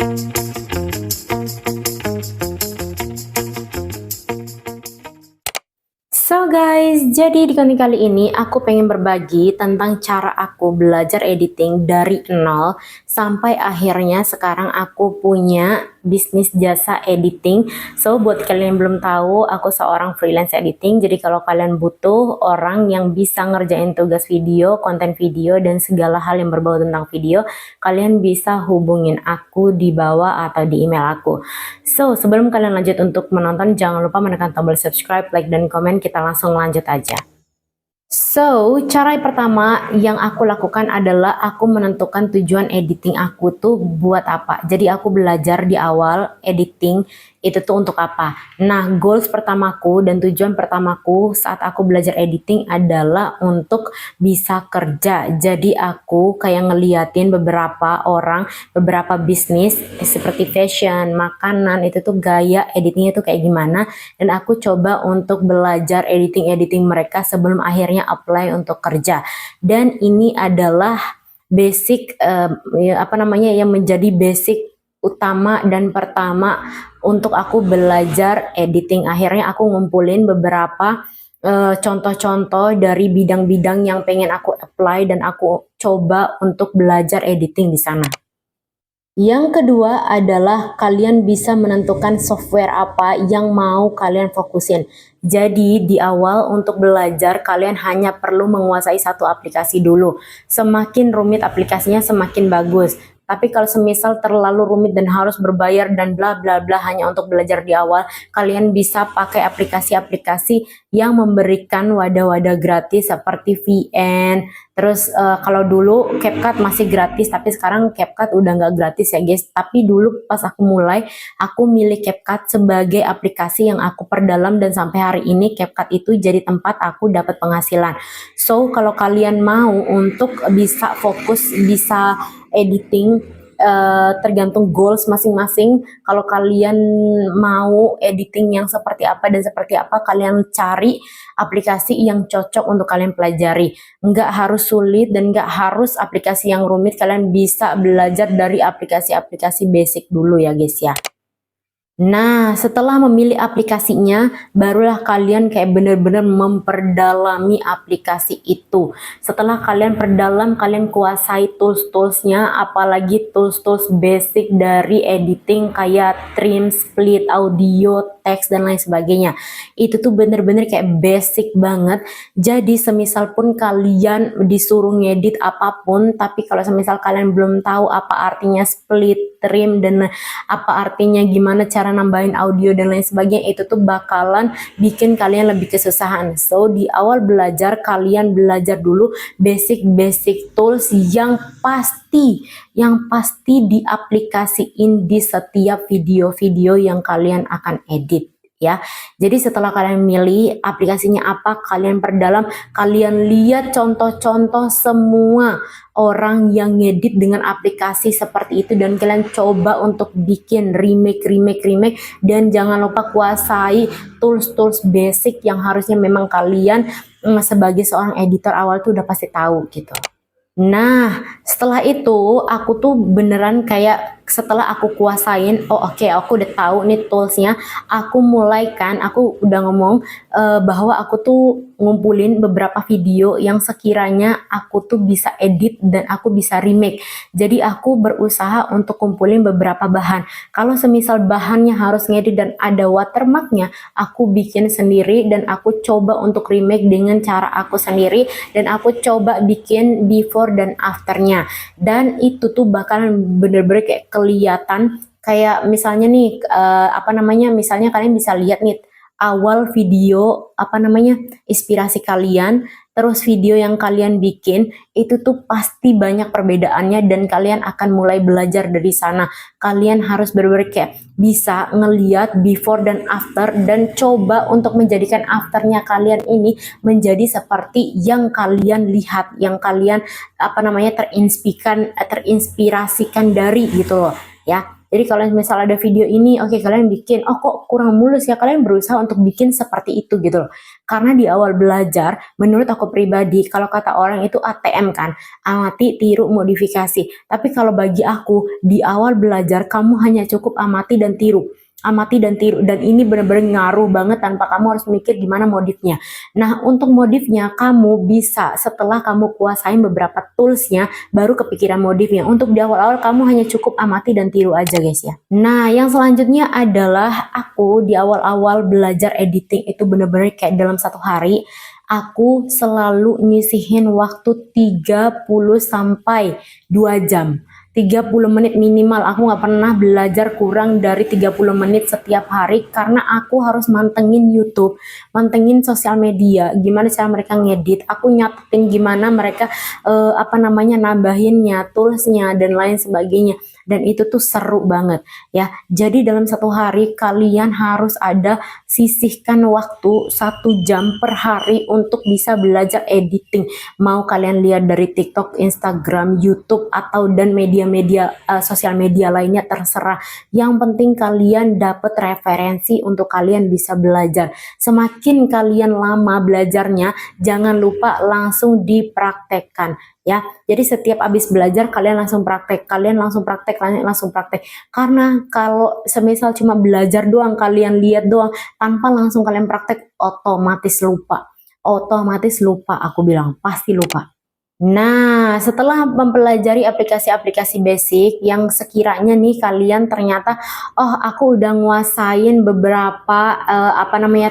So guys, jadi di konten kali ini aku pengen berbagi tentang cara aku belajar editing dari nol sampai akhirnya sekarang aku punya bisnis jasa editing. So buat kalian yang belum tahu, aku seorang freelance editing. Jadi kalau kalian butuh orang yang bisa ngerjain tugas video, konten video, dan segala hal yang berbau tentang video, kalian bisa hubungin aku di bawah atau di email aku. So sebelum kalian lanjut untuk menonton, jangan lupa menekan tombol subscribe, like, dan komen. Kita langsung lanjut aja. So, cara pertama yang aku lakukan adalah aku menentukan tujuan editing aku tuh buat apa. Jadi aku belajar di awal editing itu tuh untuk apa. Nah, goals pertamaku dan tujuan pertamaku saat aku belajar editing adalah untuk bisa kerja. Jadi aku kayak ngeliatin beberapa orang, beberapa bisnis seperti fashion, makanan, itu tuh gaya editingnya tuh kayak gimana. Dan aku coba untuk belajar editing mereka sebelum akhirnya apply untuk kerja. Dan ini adalah basic yang menjadi basic utama dan pertama untuk aku belajar editing. Akhirnya aku ngumpulin beberapa contoh-contoh dari bidang-bidang yang pengen aku apply dan aku coba untuk belajar editing di sana. Yang kedua adalah kalian bisa menentukan software apa yang mau kalian fokusin. Jadi di awal untuk belajar kalian hanya perlu menguasai satu aplikasi dulu. Semakin rumit aplikasinya semakin bagus. Tapi kalau semisal terlalu rumit dan harus berbayar dan bla bla bla hanya untuk belajar di awal, kalian bisa pakai aplikasi-aplikasi yang memberikan wadah-wadah gratis seperti VN. Terus kalau dulu CapCut masih gratis, tapi sekarang CapCut udah nggak gratis ya guys. Tapi dulu pas aku mulai, aku milih CapCut sebagai aplikasi yang aku perdalam dan sampai hari ini CapCut itu jadi tempat aku dapat penghasilan. So kalau kalian mau untuk bisa fokus, bisa editing, tergantung goals masing-masing. Kalau kalian mau editing yang seperti apa dan seperti apa, kalian cari aplikasi yang cocok untuk kalian pelajari. Nggak harus sulit dan nggak harus aplikasi yang rumit. Kalian bisa belajar dari aplikasi-aplikasi basic dulu ya guys ya. Nah, setelah memilih aplikasinya, barulah kalian kayak bener-bener memperdalami aplikasi itu. Setelah kalian perdalam, kalian kuasai tools-toolsnya, apalagi tools-tools basic dari editing kayak trim, split, audio, teks, dan lain sebagainya. Itu tuh bener-bener kayak basic banget. Jadi semisal pun kalian disuruh ngedit apapun, tapi kalau semisal kalian belum tahu apa artinya split, trim, dan apa artinya gimana cara nambahin audio dan lain sebagainya, itu tuh bakalan bikin kalian lebih kesusahan. So di awal belajar, kalian belajar dulu basic tools yang pasti diaplikasiin di setiap video-video yang kalian akan edit ya. Jadi setelah kalian milih aplikasinya apa, kalian perdalam, kalian lihat contoh-contoh semua orang yang ngedit dengan aplikasi seperti itu dan kalian coba untuk bikin remake, dan jangan lupa kuasai tools basic yang harusnya memang kalian sebagai seorang editor awal tuh udah pasti tahu gitu. Nah, setelah itu aku tuh beneran kayak setelah aku kuasain, oh oke, aku udah tahu nih toolsnya, aku udah ngomong bahwa aku tuh ngumpulin beberapa video yang sekiranya aku tuh bisa edit dan aku bisa remake. Jadi aku berusaha untuk kumpulin beberapa bahan. Kalau semisal bahannya harus ngedit dan ada watermarknya, aku bikin sendiri dan aku coba untuk remake dengan cara aku sendiri dan aku coba bikin before dan afternya, dan itu tuh bakalan bener-bener kayak kelihatan kayak misalnya nih misalnya kalian bisa lihat nih awal video inspirasi kalian, terus video yang kalian bikin itu tuh pasti banyak perbedaannya dan kalian akan mulai belajar dari sana. Kalian harus bener-bener kayak bisa ngeliat before dan after dan coba untuk menjadikan afternya kalian ini menjadi seperti yang kalian lihat, yang kalian terinspirasikan dari gitu loh ya. Jadi kalau misal ada video ini, oke, kalian bikin, oh kok kurang mulus ya, kalian berusaha untuk bikin seperti itu gitu loh. Karena di awal belajar, menurut aku pribadi, kalau kata orang itu ATM kan, amati, tiru, modifikasi. Tapi kalau bagi aku, di awal belajar kamu hanya cukup amati dan tiru. Amati dan tiru, dan ini benar-benar ngaruh banget tanpa kamu harus mikir gimana modifnya. Nah, untuk modifnya kamu bisa setelah kamu kuasain beberapa toolsnya, baru kepikiran modifnya. Untuk di awal-awal kamu hanya cukup amati dan tiru aja guys ya. Nah, yang selanjutnya adalah aku di awal-awal belajar editing itu benar-benar kayak dalam satu hari aku selalu nyisihin waktu 30 sampai 2 jam. 30 menit minimal, aku nggak pernah belajar kurang dari 30 menit setiap hari karena aku harus mantengin YouTube, mantengin sosial media, gimana cara mereka ngedit, aku nyatetin gimana mereka nambahinnya, toolsnya dan lain sebagainya. Dan itu tuh seru banget ya. Jadi dalam satu hari kalian harus ada sisihkan waktu 1 jam per hari untuk bisa belajar editing. Mau kalian lihat dari TikTok, Instagram, YouTube atau dan media-media sosial media lainnya, terserah. Yang penting kalian dapat referensi untuk kalian bisa belajar. Semakin kalian lama belajarnya, jangan lupa langsung dipraktekkan ya. Jadi setiap habis belajar kalian langsung praktek, kalian langsung praktek, kalian langsung praktek. Karena kalau semisal cuma belajar doang, kalian lihat doang tanpa langsung kalian praktek, otomatis lupa. Otomatis lupa, aku bilang pasti lupa. Nah, setelah mempelajari aplikasi-aplikasi basic yang sekiranya nih kalian ternyata, oh aku udah nguasain beberapa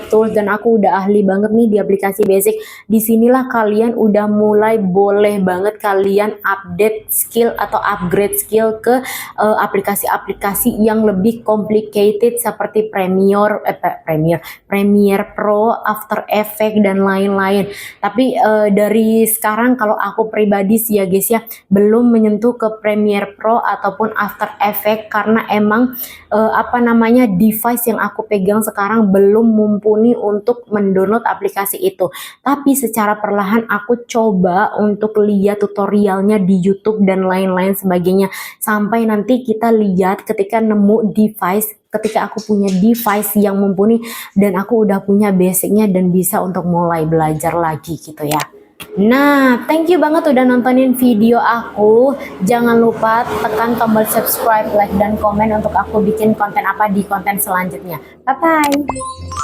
tools dan aku udah ahli banget nih di aplikasi basic. Disinilah kalian udah mulai boleh banget kalian update skill atau upgrade skill ke aplikasi-aplikasi yang lebih complicated seperti Premiere Pro, After Effects dan lain-lain. Tapi dari sekarang kalau aku pribadi sih ya guys ya, belum menyentuh ke Premiere Pro ataupun After Effects karena emang device yang aku pegang sekarang belum mumpuni untuk mendownload aplikasi itu. Tapi secara perlahan aku coba untuk lihat tutorialnya di YouTube dan lain-lain sebagainya, sampai nanti kita lihat ketika nemu device, ketika aku punya device yang mumpuni dan aku udah punya basicnya dan bisa untuk mulai belajar lagi gitu ya. Nah, thank you banget udah nontonin video aku. Jangan lupa tekan tombol subscribe, like, dan komen untuk aku bikin konten apa di konten selanjutnya. Bye-bye!